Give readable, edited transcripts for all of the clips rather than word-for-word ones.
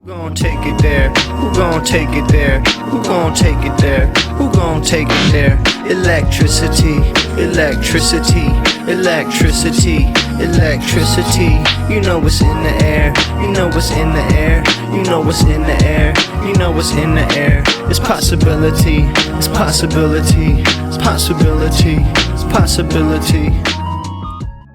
Who gon' take it there? Who gon' take it there? Who gon' take it there? Who gon' take it there? Electricity, electricity, electricity, electricity. You know what's in the air. You know what's in the air. You know what's in the air. You know what's in the air. It's possibility. It's possibility. It's possibility. It's possibility.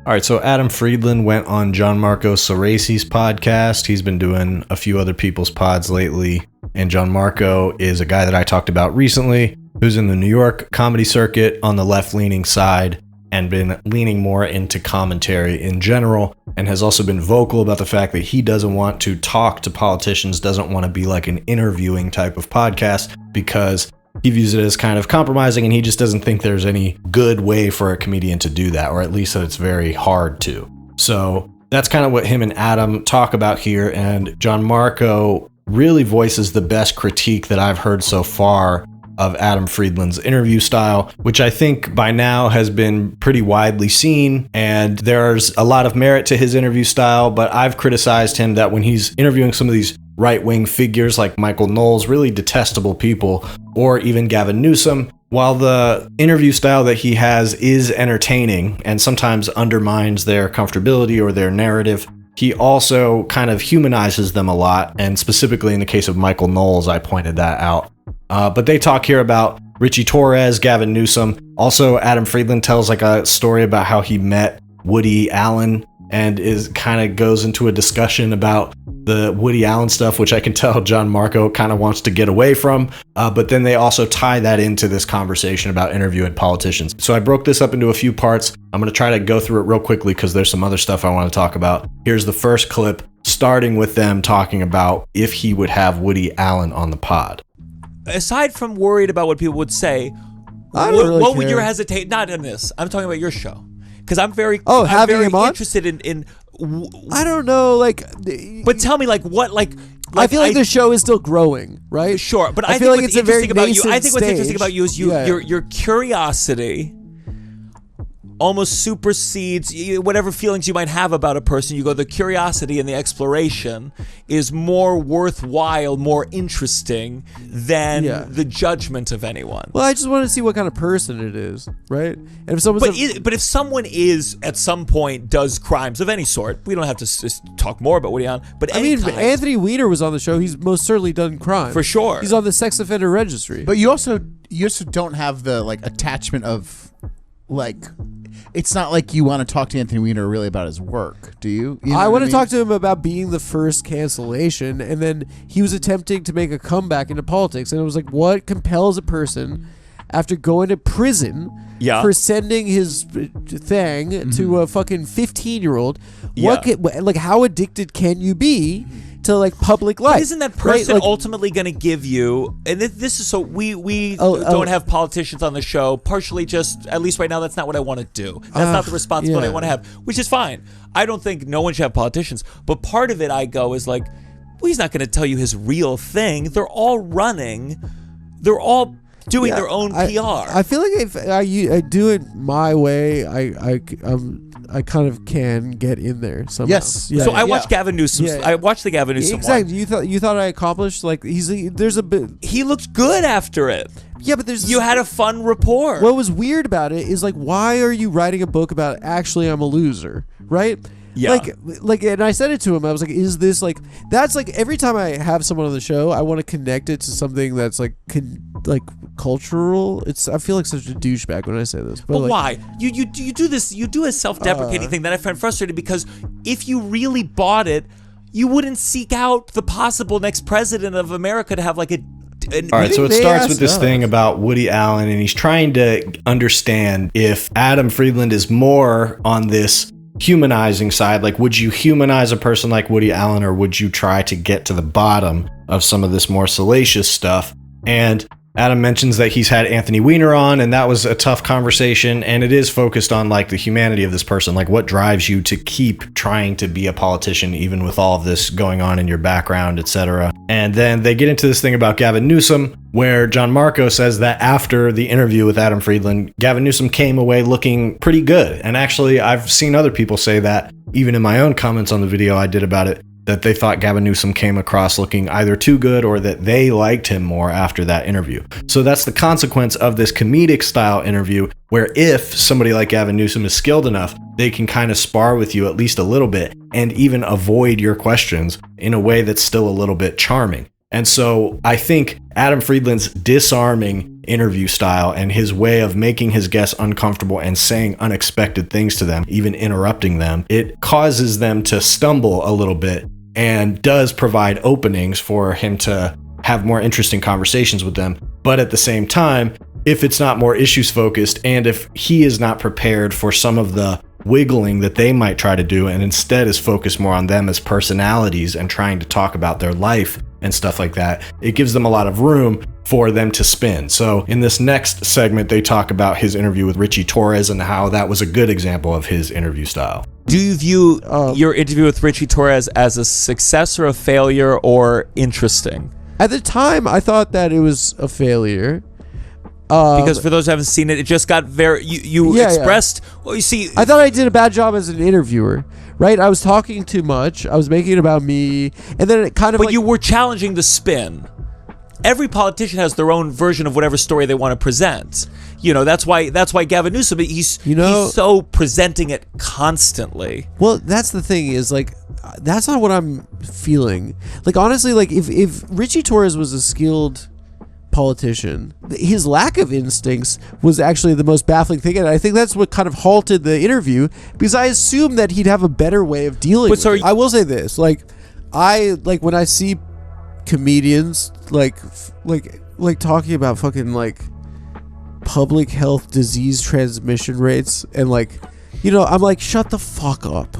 All right, so Adam Friedland went on Gianmarco Soresi's podcast. He's been doing a few other people's pods lately. And Gianmarco is a guy that I talked about recently, who's in the New York comedy circuit on the left-leaning side and been leaning more into commentary in general, and has also been vocal about the fact that he doesn't want to talk to politicians, doesn't want to be like an interviewing type of podcast, because he views it as kind of compromising, and he just doesn't think there's any good way for a comedian to do that, or at least that it's very hard to. So that's kind of what him and Adam talk about here, and Gianmarco really voices the best critique that I've heard so far of Adam Friedland's interview style, which I think by now has been pretty widely seen, and there's a lot of merit to his interview style, but I've criticized him that when he's interviewing some of these right-wing figures like Michael Knowles, really detestable people, or even Gavin Newsom, while the interview style that he has is entertaining and sometimes undermines their comfortability or their narrative, he also kind of humanizes them a lot, and specifically in the case of Michael Knowles, I pointed that out. But they talk here about Richie Torres, Gavin Newsom. Also, Adam Friedland tells like a story about how he met Woody Allen, and is kind of goes into a discussion about the Woody Allen stuff, which I can tell Gianmarco kind of wants to get away from. But then they also tie that into this conversation about interviewing politicians. So I broke this up into a few parts. I'm going to try to go through it real quickly because there's some other stuff I want to talk about. Here's the first clip, starting with them talking about if he would have Woody Allen on the pod. Aside from worried about what people would say, what would your hesitate? Not in this. I'm talking about your show, because I'm very interested in. I don't know, but tell me, what, I feel like the show is still growing, right? Sure, but I feel like it's a very nascent I think what's interesting stage. about you is your curiosity almost supersedes whatever feelings you might have about a person. You go, the curiosity and the exploration is more worthwhile, more interesting than the judgment of anyone. Well, I just want to see what kind of person it is, right? And if someone's but if someone is at some point does crimes of any sort, we don't have to just talk more about Woody Allen. But Anthony Weiner was on the show. He's most certainly done crime for sure. He's on the sex offender registry. But you also don't have the attachment of it's not like you want to talk to Anthony Weiner really about his work, do you? I want to talk to him about being the first cancellation, and then he was attempting to make a comeback into politics, and it was like, what compels a person after going to prison for sending his thing to a fucking 15-year-old? How addicted can you be to public life? But isn't that person ultimately going to give you? And this is so we don't have politicians on the show. Partially, just at least right now, that's not what I want to do. That's not the responsibility I want to have, which is fine. I don't think no one should have politicians, but part of it I go is he's not going to tell you his real thing. They're all running. They're all doing their own PR. I feel like if I do it my way, I kind of can get in there somehow. Yes. So I watched Gavin Newsom. I watched the Gavin Newsom exactly. one. You thought I accomplished there's a bit. He looked good after it. Yeah, but you had a fun rapport. What was weird about it is why are you writing a book about actually I'm a loser, right? Yeah. And I said it to him. I was like, is this that's every time I have someone on the show, I want to connect it to something that's cultural. I feel like such a douchebag when I say this. But why? You do this, you do a self-deprecating thing that I find frustrating, because if you really bought it, you wouldn't seek out the possible next president of America to have all right, so it starts with this thing about Woody Allen, and he's trying to understand if Adam Friedland is more on this humanizing side. Would you humanize a person like Woody Allen, or would you try to get to the bottom of some of this more salacious stuff? And Adam mentions that he's had Anthony Weiner on, and that was a tough conversation, and it is focused on the humanity of this person, what drives you to keep trying to be a politician even with all of this going on in your background, etc. And then they get into this thing about Gavin Newsom, where Gianmarco says that after the interview with Adam Friedland, Gavin Newsom came away looking pretty good. And actually, I've seen other people say that, even in my own comments on the video I did about it, that they thought Gavin Newsom came across looking either too good or that they liked him more after that interview. So that's the consequence of this comedic style interview, where if somebody like Gavin Newsom is skilled enough, they can kind of spar with you at least a little bit and even avoid your questions in a way that's still a little bit charming. And so I think Adam Friedland's disarming interview style and his way of making his guests uncomfortable and saying unexpected things to them, even interrupting them, it causes them to stumble a little bit and does provide openings for him to have more interesting conversations with them. But at the same time, if it's not more issues focused and if he is not prepared for some of the wiggling that they might try to do and instead is focused more on them as personalities and trying to talk about their life and stuff like that, it gives them a lot of room for them to spin. So in this next segment, they talk about his interview with Richie Torres and how that was a good example of his interview style. Do you view your interview with Richie Torres as a success or a failure or interesting? At the time, I thought that it was a failure. Because for those who haven't seen it, it just got very... You expressed... Yeah. Well, you see... I thought I did a bad job as an interviewer, right? I was talking too much. I was making it about me. And then it kind of But you were challenging the spin. Every politician has their own version of whatever story they want to present. You know, that's why Gavin Newsom, he's so presenting it constantly. Well, that's the thing is, like, that's not what I'm feeling. Like, honestly, like, if Richie Torres was a skilled politician, his lack of instincts was actually the most baffling thing, and I think that's what kind of halted the interview, because I assumed that he'd have a better way of dealing with it. I will say this, like when I see comedians like talking about fucking like public health disease transmission rates, and like, you know, I'm like, shut the fuck up.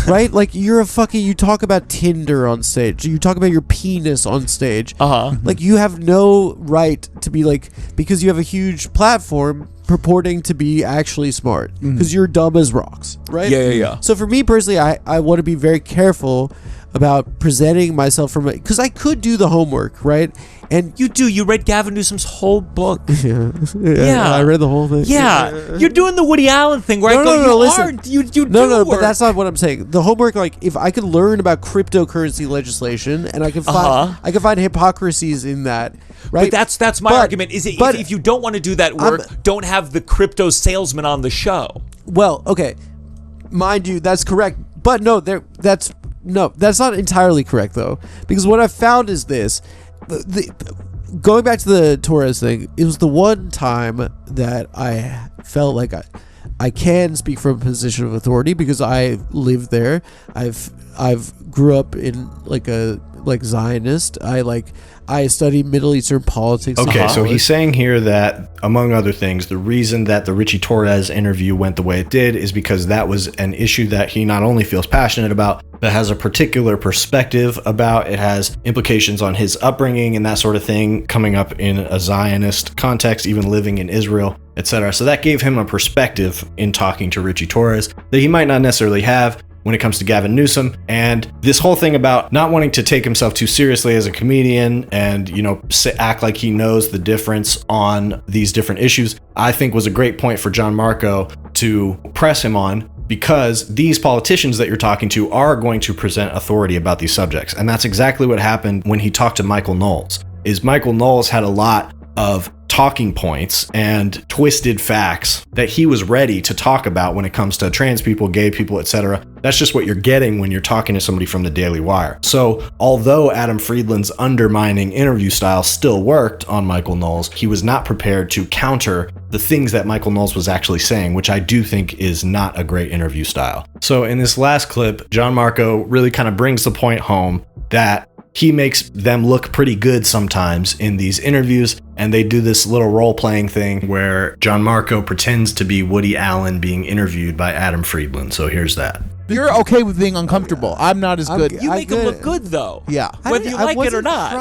Right? Like, you talk about Tinder on stage. You talk about your penis on stage. Like, you have no right to be like, because you have a huge platform purporting to be actually smart, because you're dumb as rocks, right? Yeah. So for me personally, I want to be very careful about presenting myself from it, because I could do the homework, right? And you read Gavin Newsom's whole book. Yeah, I read the whole thing. Yeah, you're doing the Woody Allen thing where but that's not what I'm saying. The homework, like, if I could learn about cryptocurrency legislation and I can find hypocrisies in that, right? But that's my argument. If you don't want to do that work, don't have the crypto salesman on the show. Well, okay, mind you, that's correct. But that's not entirely correct, though, because what I found is this. Going back to the Torres thing, it was the one time that I felt like I can speak from a position of authority, because I lived there. I've grew up in like Zionist. I studied Middle Eastern politics. Okay, so he's saying here that, among other things, the reason that the Richie Torres interview went the way it did is because that was an issue that he not only feels passionate about, but has a particular perspective about. It has implications on his upbringing and that sort of thing, coming up in a Zionist context, even living in Israel, etc. So that gave him a perspective in talking to Richie Torres that he might not necessarily have when it comes to Gavin Newsom. And this whole thing about not wanting to take himself too seriously as a comedian and, you know, act like he knows the difference on these different issues, I think was a great point for Gianmarco to press him on, because these politicians that you're talking to are going to present authority about these subjects. And that's exactly what happened when he talked to Michael Knowles. Michael Knowles had a lot of talking points and twisted facts that he was ready to talk about when it comes to trans people, gay people, etc. That's just what you're getting when you're talking to somebody from the Daily Wire. So although Adam Friedland's undermining interview style still worked on Michael Knowles, he was not prepared to counter the things that Michael Knowles was actually saying, which I do think is not a great interview style. So in this last clip, Gianmarco really kind of brings the point home that he makes them look pretty good sometimes in these interviews, and they do this little role-playing thing where Gianmarco pretends to be Woody Allen being interviewed by Adam Friedland. So here's that. You're okay with being uncomfortable. I'm not as good. You make him look good, though. Yeah. Whether you like it or not.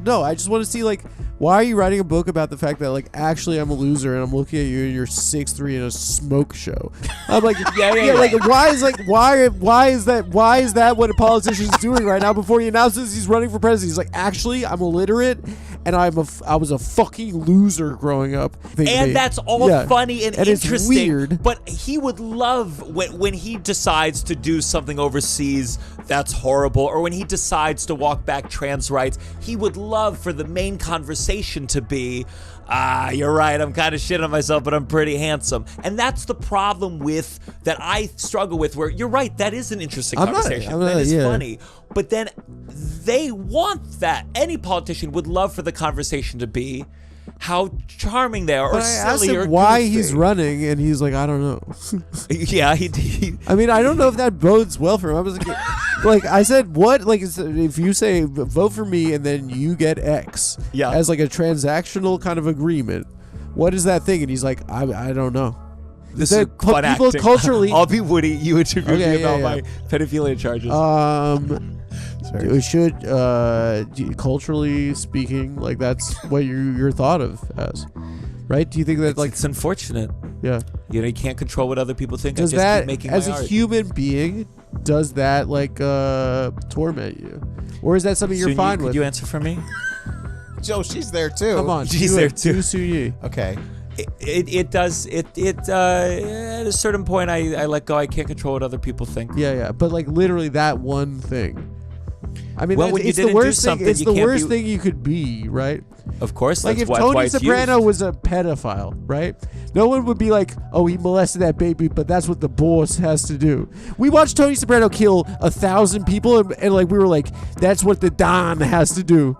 No, I just want to see, like, why are you writing a book about the fact that, like, actually I'm a loser and I'm looking at you and you're 6'3" in a smoke show? I'm like, yeah. Like, why is that what a politician's doing right now before he announces he's running for president? He's like, actually, I'm illiterate and I was a fucking loser growing up. And that's all funny and interesting. It's weird. But he would love when he decides to do something overseas that's horrible, or when he decides to walk back trans rights, he would love for the main conversation to be, you're right, I'm kind of shit on myself, but I'm pretty handsome. And that's the problem that I struggle with, where you're right, that is an interesting conversation. That is funny. But then they want that. Any politician would love for the conversation to be how charming they are, or silly, I asked him or why goofy. he's running, and he's like, I don't know. Yeah, he I mean, I don't know if that bodes well for him. I was like, I said, what? Like, if you say vote for me and then you get X, as like a transactional kind of agreement, what is that thing? And he's like, I don't know. This is fun people acting. Culturally, I'll be Woody. You interview me about my pedophilia charges. It should, culturally speaking, like that's what you're thought of as, right? Do you think that it's unfortunate? Yeah. You can't control what other people think. Does I just that, keep making as my a art. human being, does that torment you, or is that something you're fine with? Could you answer for me? Joe, she's there too. Come on, she's there too. Okay. It does. At a certain point, I let go. I can't control what other people think. Yeah. But like literally that one thing. I mean, when it's the worst thing. It's the worst thing you could be, right? Of course. Like that's if why Tony Soprano was a pedophile, right? No one would be like, "Oh, he molested that baby," but that's what the boss has to do. We watched Tony Soprano kill 1,000 people, and like we were like, "That's what the Don has to do."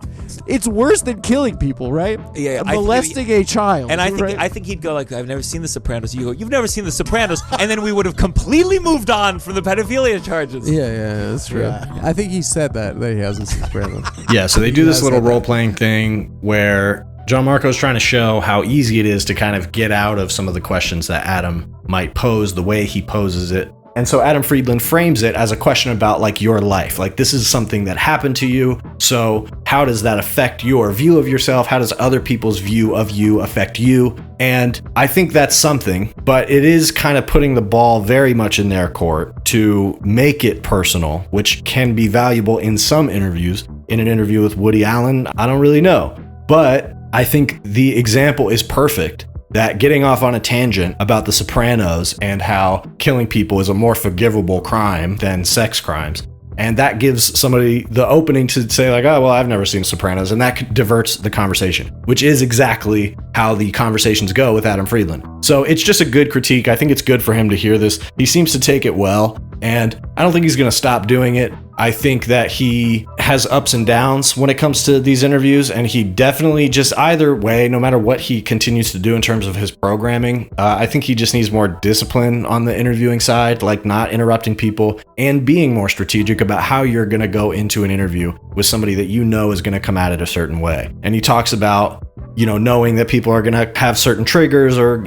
It's worse than killing people, right? Yeah. Molesting a child. And I think he'd go like, "I've never seen The Sopranos." You go, "You've never seen The Sopranos," and then we would have completely moved on from the pedophilia charges. Yeah, that's true. Yeah. I think he said that he hasn't seen Sopranos. Yeah, so they do this little role-playing thing where Gianmarco's trying to show how easy it is to kind of get out of some of the questions that Adam might pose the way he poses it. And so Adam Friedland frames it as a question about like your life. Like this is something that happened to you. So how does that affect your view of yourself? How does other people's view of you affect you? And I think that's something, but it is kind of putting the ball very much in their court to make it personal, which can be valuable in some interviews. In an interview with Woody Allen, I don't really know. But I think the example is perfect. That getting off on a tangent about The Sopranos and how killing people is a more forgivable crime than sex crimes. And that gives somebody the opening to say like, oh, well, I've never seen Sopranos. And that diverts the conversation, which is exactly how the conversations go with Adam Friedland. So it's just a good critique. I think it's good for him to hear this. He seems to take it well. And I don't think he's going to stop doing it. I think that he has ups and downs when it comes to these interviews, and he definitely just either way, no matter what he continues to do in terms of his programming, I think he just needs more discipline on the interviewing side, like not interrupting people and being more strategic about how you're going to go into an interview with somebody that you know is going to come at it a certain way. And he talks about, knowing that people are going to have certain triggers or,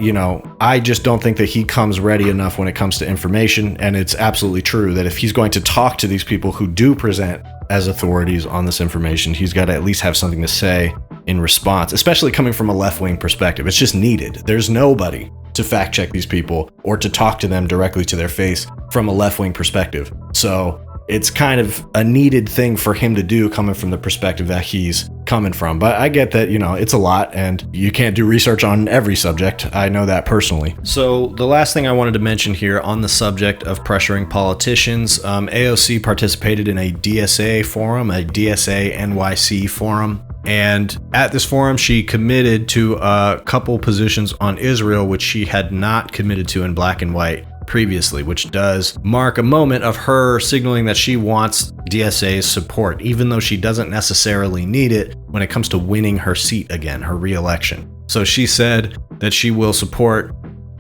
I just don't think that he comes ready enough when it comes to information. And it's absolutely true that if he's going to talk to these people who do present as authorities on this information, he's got to at least have something to say in response, especially coming from a left-wing perspective. It's just needed. There's nobody to fact check these people or to talk to them directly to their face from a left-wing perspective. So it's kind of a needed thing for him to do coming from the perspective that he's coming from. But I get that, it's a lot and you can't do research on every subject. I know that personally. So the last thing I wanted to mention here on the subject of pressuring politicians, AOC participated in a DSA forum, a DSA NYC forum. And at this forum, she committed to a couple positions on Israel, which she had not committed to in black and white previously, which does mark a moment of her signaling that she wants DSA's support, even though she doesn't necessarily need it when it comes to winning her seat again, her re-election. So she said that she will support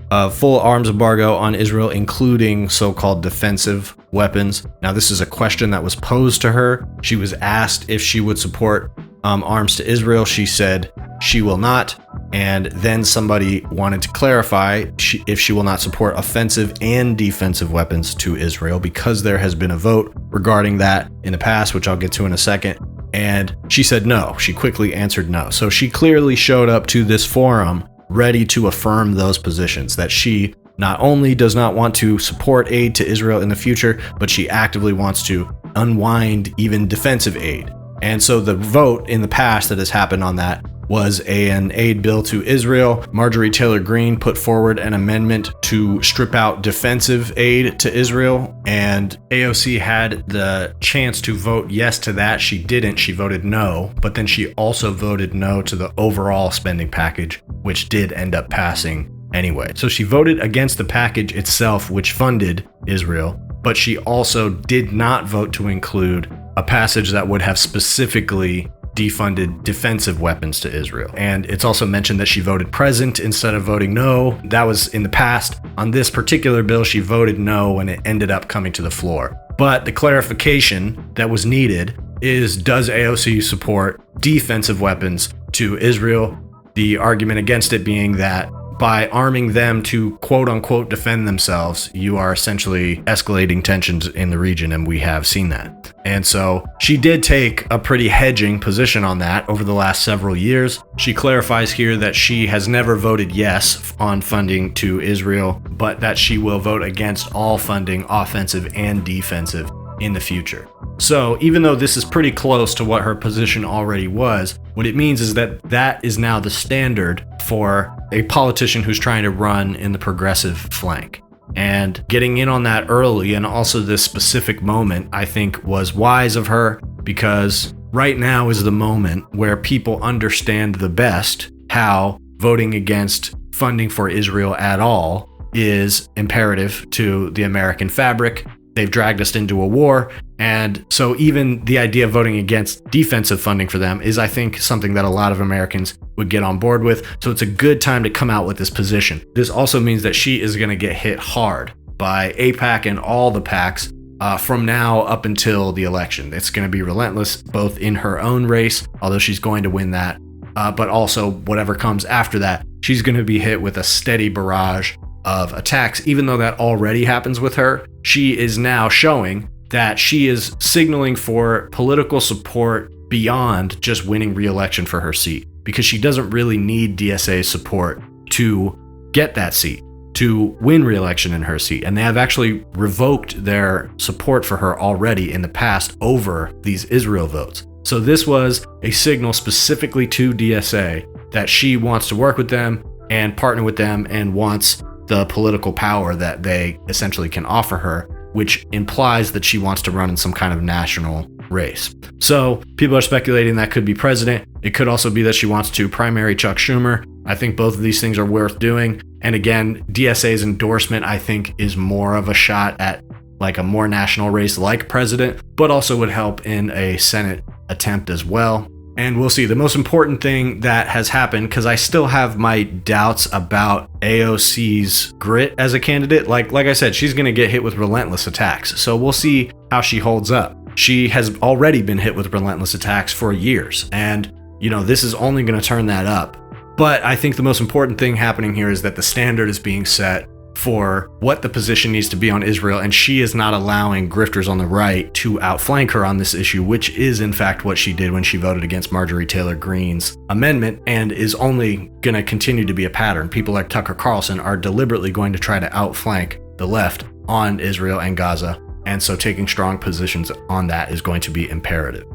a full arms embargo on Israel, including so-called defensive weapons. Now, this is a question that was posed to her. She was asked if she would support arms to Israel. She said she will not. And then somebody wanted to clarify if she will not support offensive and defensive weapons to Israel, because there has been a vote regarding that in the past, which I'll get to in a second. And she said no. She quickly answered no. So she clearly showed up to this forum ready to affirm those positions, that she not only does not want to support aid to Israel in the future, but she actively wants to unwind even defensive aid. And so the vote in the past that has happened on that was an aid bill to Israel. Marjorie Taylor Greene put forward an amendment to strip out defensive aid to Israel, and AOC had the chance to vote yes to that. She didn't. She voted no, but then she also voted no to the overall spending package, which did end up passing anyway. So she voted against the package itself, which funded Israel, but she also did not vote to include a passage that would have specifically defunded defensive weapons to Israel. And it's also mentioned that she voted present instead of voting no. That was in the past. On this particular bill, she voted no when it ended up coming to the floor. But the clarification that was needed is, does AOC support defensive weapons to Israel? The argument against it being that by arming them to quote unquote defend themselves, you are essentially escalating tensions in the region, and we have seen that. And so she did take a pretty hedging position on that over the last several years. She clarifies here that she has never voted yes on funding to Israel, but that she will vote against all funding, offensive and defensive, in the future. So even though this is pretty close to what her position already was, what it means is that that is now the standard for a politician who's trying to run in the progressive flank. And getting in on that early, and also this specific moment, I think was wise of her, because right now is the moment where people understand the best how voting against funding for Israel at all is imperative to the American fabric. They've dragged us into a war. And so even the idea of voting against defensive funding for them is, I think, something that a lot of Americans would get on board with. So it's a good time to come out with this position. This also means that she is going to get hit hard by AIPAC and all the PACs from now up until the election. It's going to be relentless, both in her own race, although she's going to win that, but also whatever comes after that. She's going to be hit with a steady barrage of attacks. Even though that already happens with her, she is now showing that she is signaling for political support beyond just winning re-election for her seat, because she doesn't really need DSA's support to get that seat, to win re-election in her seat. And they have actually revoked their support for her already in the past over these Israel votes. So this was a signal specifically to DSA that she wants to work with them and partner with them and wants the political power that they essentially can offer her, which implies that she wants to run in some kind of national race. So people are speculating that could be president. It could also be that she wants to primary Chuck Schumer. I think both of these things are worth doing. And again, DSA's endorsement, I think, is more of a shot at like a more national race like president, but also would help in a Senate attempt as well. And we'll see. The most important thing that has happened, because I still have my doubts about AOC's grit as a candidate. Like I said, she's going to get hit with relentless attacks. So we'll see how she holds up. She has already been hit with relentless attacks for years. And, this is only going to turn that up. But I think the most important thing happening here is that the standard is being set for what the position needs to be on Israel, and she is not allowing grifters on the right to outflank her on this issue, which is in fact what she did when she voted against Marjorie Taylor Greene's amendment, and is only going to continue to be a pattern. People like Tucker Carlson are deliberately going to try to outflank the left on Israel and Gaza, and so taking strong positions on that is going to be imperative.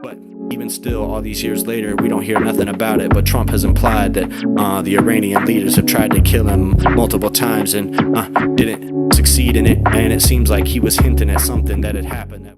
But even still, all these years later, we don't hear nothing about it. But Trump has implied that the Iranian leaders have tried to kill him multiple times and didn't succeed in it. And it seems like he was hinting at something that had happened.